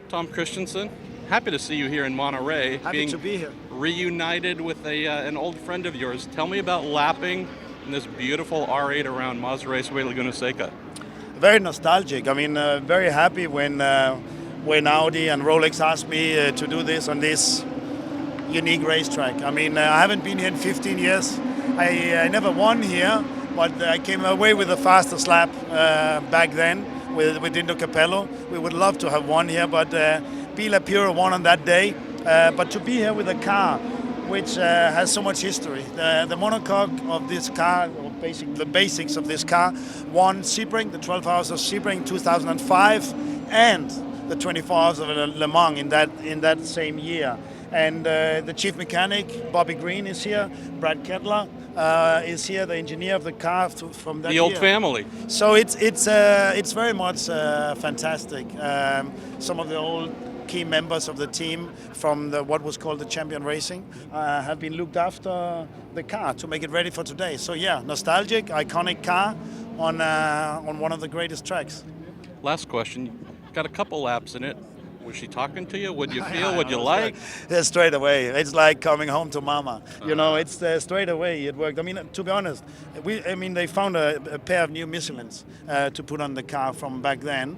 Tom Kristensen, happy to see you here in Monterey. Happy to be here. Reunited with an old friend of yours. Tell me about lapping in this beautiful R8 around Mazda Raceway Laguna Seca. Very nostalgic. I mean, very happy when Audi and Rolex asked me to do this on this unique racetrack. I mean, I haven't been here in 15 years. I never won here, but I came away with the fastest lap back then with Dindo Capello. We would love to have won here, but Bila Puro won on that day. But to be here with a car which has so much history. The monocoque of this car, or the basics of this car, won Sebring, the 12 Hours of Sebring in 2005, and the 24 Hours of Le Mans in that same year. And the chief mechanic, Bobby Green, is here. Brad Kettler is here, the engineer of the car from that year. The old family. So it's very much fantastic. Some of the old key members of the team from what was called the Champion Racing have been looked after the car to make it ready for today. So yeah, nostalgic, iconic car on one of the greatest tracks. Last question. Got a couple laps in it. Was she talking to you? What'd you feel? What'd you like? Yeah, straight away. It's like coming home to mama. You know, it's straight away. It worked. I mean, to be honest, they found a pair of new Michelins to put on the car from back then,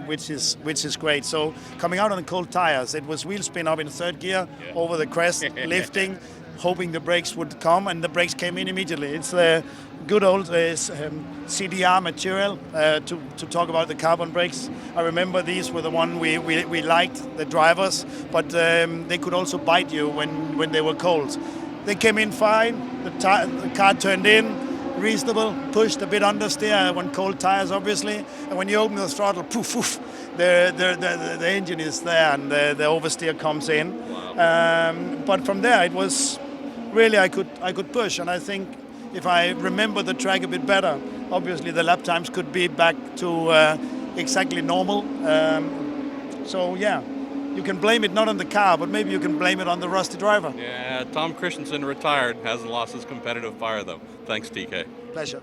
which is great. So coming out on the cold tires, it was wheel spin up in third gear over the crest, lifting, hoping the brakes would come, and the brakes came in immediately. It's the good old CDR material to talk about the carbon brakes. I remember these were the one we liked, the drivers, but they could also bite you when they were cold. They came in fine, the car turned in, reasonable, pushed a bit understeer when cold tires obviously, and when you open the throttle, poof, poof, the engine is there and the oversteer comes in. Wow. But from there it was really I could push, and I think if I remember the track a bit better, obviously the lap times could be back to exactly normal. So yeah, you can blame it not on the car, but maybe you can blame it on the rusty driver. Yeah, Tom Kristensen retired, hasn't lost his competitive fire though. Thanks, TK. Pleasure.